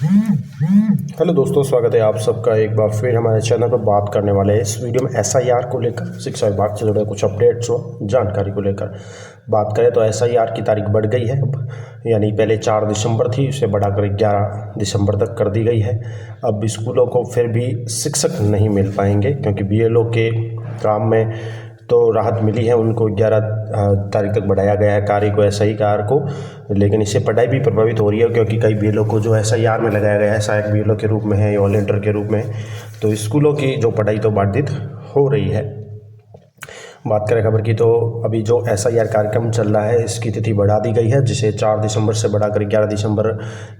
Hello दोस्तों, स्वागत है आप सबका एक बार फिर हमारे चैनल पर। बात करने वाले हैं इस वीडियो में एसआईआर को लेकर, शिक्षा विभाग से जुड़े कुछ अपडेट्स और जानकारी को लेकर बात करें तो एसआईआर की तारीख बढ़ गई है अब, यानी पहले 4 दिसंबर थी, उसे बढ़ाकर 11 दिसंबर तक कर दी गई है। अब स्कूलों को फिर भी शिक्षक नहीं मिल पाएंगे क्योंकि बीएलओ के काम में तो राहत मिली है, उनको 11 तारीख तक बढ़ाया गया है कार्य को, एसआईआर को। लेकिन इससे पढ़ाई भी प्रभावित हो रही है क्योंकि कई बीएलओ को जो एसआईआर में लगाया गया है, सहायक बीएलओ के रूप में है या वॉलंटियर के रूप में, तो स्कूलों की जो पढ़ाई तो बाधित हो रही है। बात करें खबर की तो अभी जो एसआईआर कार्यक्रम चल रहा है इसकी तिथि बढ़ा दी गई है, जिसे 4 दिसंबर से बढ़ाकर 11 दिसंबर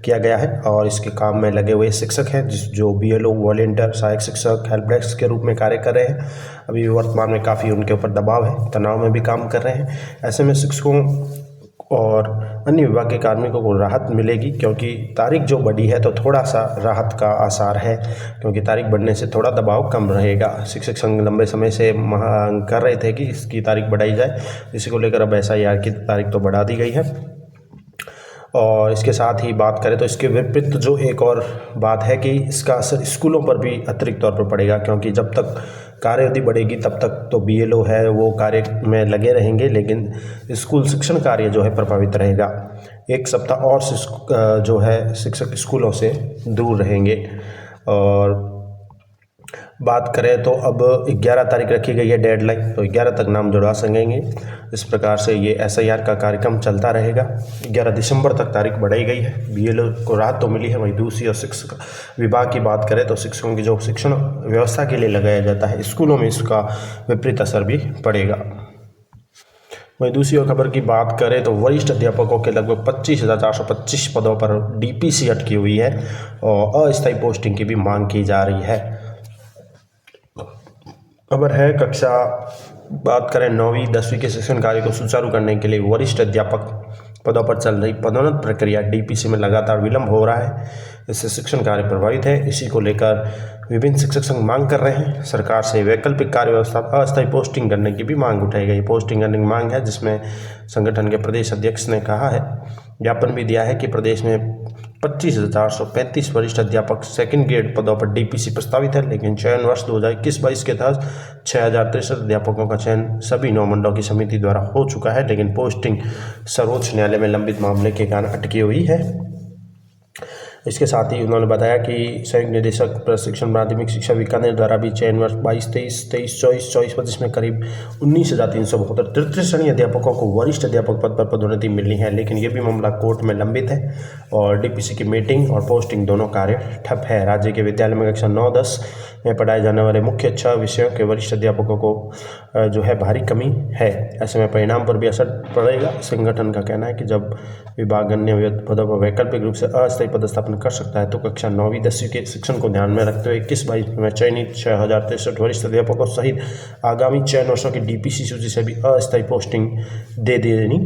किया गया है। और इसके काम में लगे हुए शिक्षक हैं जो बीएलओ, वॉलंटियर, सहायक शिक्षक, हेल्प डेस्क के रूप में कार्य कर रहे हैं। अभी वर्तमान में काफ़ी उनके ऊपर दबाव है, तनाव में भी काम कर रहे हैं। ऐसे में शिक्षकों और अन्य विभाग के कार्मिकों को राहत मिलेगी क्योंकि तारीख जो बढ़ी है तो थोड़ा सा राहत का आसार है, क्योंकि तारीख बढ़ने से थोड़ा दबाव कम रहेगा। शिक्षक संघ लंबे समय से मांग कर रहे थे कि इसकी तारीख बढ़ाई जाए, इसी को लेकर अब एसआईआर की तारीख तो बढ़ा दी गई है। और इसके साथ ही बात करें तो इसके विपरीत जो एक और बात है कि इसका असर स्कूलों पर भी अतिरिक्त तौर पर पड़ेगा, क्योंकि जब तक कार्य अवधि बढ़ेगी तब तक तो बीएलओ है वो कार्य में लगे रहेंगे, लेकिन स्कूल शिक्षण कार्य जो है प्रभावित रहेगा। 1 सप्ताह और जो है शिक्षक स्कूलों से दूर रहेंगे। और बात करें तो अब 11 तारीख रखी गई है डेडलाइन, तो 11 तक नाम जुड़वा सकेंगे। इस प्रकार से ये एसआईआर का कार्यक्रम चलता रहेगा। 11 दिसंबर तक तारीख बढ़ाई गई है। बीएलओ को राहत तो मिली है, वहीं दूसरी और शिक्षक विभाग की बात करें तो शिक्षकों की जो शिक्षण व्यवस्था के लिए लगाया जाता है स्कूलों में, इसका विपरीत असर भी पड़ेगा। वहीं दूसरी ओर खबर की बात करें तो वरिष्ठ अध्यापकों के लगभग 25,425 पदों पर डीपीसी अटकी हुई है और अस्थायी पोस्टिंग की भी मांग की जा रही है। खबर है कक्षा बात करें 9वीं 10वीं के शिक्षण कार्य को सुचारू करने के लिए वरिष्ठ अध्यापक पदों पर चल रही पदोन्नत प्रक्रिया डीपीसी में लगातार विलंब हो रहा है, इससे शिक्षण कार्य प्रभावित है। इसी को लेकर विभिन्न शिक्षक संघ मांग कर रहे हैं सरकार से वैकल्पिक कार्य व्यवस्था अस्थायी पोस्टिंग करने की भी मांग उठाई गई। पोस्टिंग करने की मांग है, जिसमें संगठन के प्रदेश अध्यक्ष ने कहा है, ज्ञापन भी दिया है कि प्रदेश में 25,435 वरिष्ठ अध्यापक सेकंड ग्रेड पदों पर डीपीसी प्रस्तावित है, लेकिन चयन वर्ष 2021-22 के तहत 6,063 अध्यापकों का चयन सभी 9 मंडलों की समिति द्वारा हो चुका है, लेकिन पोस्टिंग सर्वोच्च न्यायालय में लंबित मामले के कारण अटकी हुई है। इसके साथ ही उन्होंने बताया कि संयुक्त निदेशक प्रशिक्षण माध्यमिक शिक्षा बीकानेर द्वारा भी चयन वर्ष 22-23, 23-24, 24-25 में करीब 19,372 तृतीय श्रेणी अध्यापकों को वरिष्ठ अध्यापक पद पर पदोन्नति मिलनी है, लेकिन ये भी मामला कोर्ट में लंबित है और डीपीसी की मीटिंग और पोस्टिंग दोनों कार्य ठप है। राज्य के विद्यालय में कक्षा 9-10 में पढ़ाए जाने वाले मुख्य 6 विषयों के वरिष्ठ अध्यापकों को जो है भारी कमी है। ऐसे में परिणाम पर भी असर पड़ेगा। संगठन का कहना है कि जब विभाग अन्य पदों पर वैकल्पिक रूप से अस्थायी पदस्थापन कर सकता है तो कक्षा 9वीं 10वीं के शिक्षण को ध्यान में रखते हुए 21-22 में चयनित 6,063 वरिष्ठ अध्यापकों सहित आगामी चयन वर्षों की डीपीसी सूची से भी अस्थायी पोस्टिंग दे देनी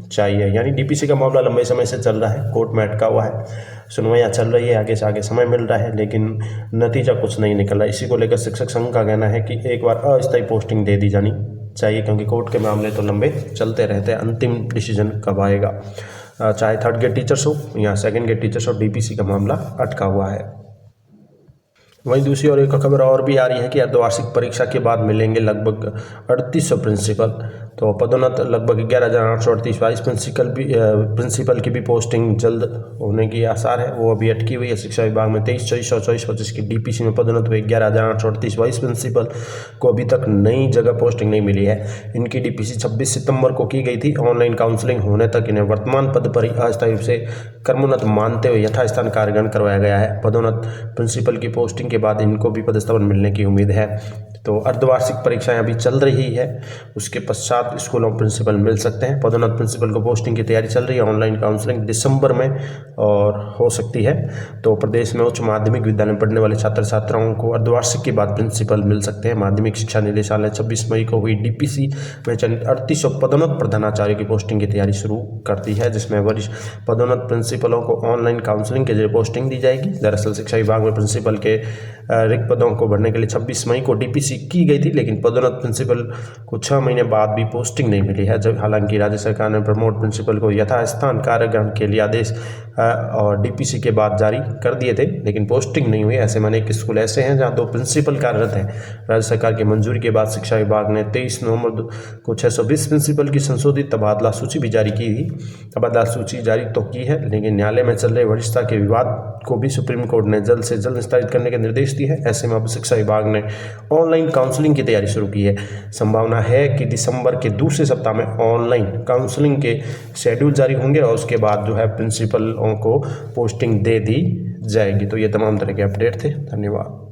चाहिए। यानी डीपीसी का मामला लंबे समय से चल रहा है, कोर्ट में अटका हुआ है, सुनवाइयाँ चल रही है, आगे से आगे समय मिल रहा है, लेकिन नतीजा कुछ नहीं निकल रहा। इसी को लेकर शिक्षक संघ का कहना है कि एक बार अस्थायी पोस्टिंग दे दी जानी चाहिए, क्योंकि कोर्ट के मामले तो लंबे चलते रहते हैं। अंतिम डिसीजन कब आएगा, चाहे 3rd ग्रेड टीचर्स हो या 2nd ग्रेड टीचर्स हो, डीपीसी का मामला अटका हुआ है। वहीं दूसरी ओर एक खबर और भी आ रही है कि अर्धवार्षिक परीक्षा के बाद मिलेंगे लगभग 3800 प्रिंसिपल, तो पदोन्नत लगभग 11,838 वाइस प्रिंसिपल की भी पोस्टिंग जल्द होने की आसार है, वो अभी अटकी हुई है। शिक्षा विभाग में 23-24 और 24-25 की डीपीसी में पदोन्नत हुए 11,838 वाइस प्रिंसिपल को अभी तक नई जगह पोस्टिंग नहीं मिली है। इनकी डीपीसी 26 सितंबर को की गई थी। ऑनलाइन काउंसलिंग होने तक इन्हें वर्तमान पद पर ही अस्थायी रूप से क्रमोन्नत मानते हुए यथास्थान कार्यग्रहण करवाया गया है। पदोन्नत प्रिंसिपल की पोस्टिंग के बाद इनको भी पदस्थापन मिलने की उम्मीद है। तो अर्धवार्षिक परीक्षाएं अभी चल रही है, उसके पश्चात स्कूलों में प्रिंसिपल मिल सकते हैं। पदोन्नत प्रिंसिपल को पोस्टिंग की तैयारी चल रही है, ऑनलाइन काउंसलिंग दिसंबर में और हो सकती है। तो प्रदेश में उच्च माध्यमिक विद्यालय में पढ़ने वाले छात्र छात्राओं को अर्धवार्षिक के बाद प्रिंसिपल मिल सकते हैं। माध्यमिक शिक्षा निदेशालय 26 मई को हुई डीपीसी में चयनित 3800 पदोन्नत प्रधानाचार्य की पोस्टिंग की तैयारी शुरू करती है, जिसमें वरिष्ठ पदोन्नत प्रिंसिपलों को ऑनलाइन काउंसलिंग के जरिए पोस्टिंग दी जाएगी। दरअसल शिक्षा विभाग में प्रिंसिपल के रिक्त पदों को भरने के लिए 26 मई को डीपीसी की गई थी, लेकिन पदोन्नत प्रिंसिपल को 6 महीने बाद भी पोस्टिंग नहीं मिली है। जब हालांकि राज्य सरकार ने प्रमोट प्रिंसिपल को यथास्थान कार्यग्रहण के लिए आदेश और डीपीसी के बाद जारी कर दिए थे, लेकिन पोस्टिंग नहीं हुई। ऐसे में अनेक स्कूल ऐसे हैं जहां 2 प्रिंसिपल कार्यरत हैं। राज्य सरकार की मंजूरी के बाद शिक्षा विभाग ने 23 नवंबर को 620 प्रिंसिपल की संशोधित तबादला सूची भी जारी की थी। तबादला सूची जारी तो की है, लेकिन न्यायालय में चल रहे वरिष्ठता के विवाद को भी सुप्रीम कोर्ट ने जल्द से जल्द निस्तारित करने के निर्देश दिए हैं। ऐसे में अब शिक्षा विभाग ने ऑनलाइन काउंसलिंग की तैयारी शुरू की है। संभावना है कि दिसंबर के दूसरे सप्ताह में ऑनलाइन काउंसलिंग के शेड्यूल जारी होंगे और उसके बाद जो है प्रिंसिपलों को पोस्टिंग दे दी जाएगी। तो ये तमाम तरह के अपडेट थे। धन्यवाद।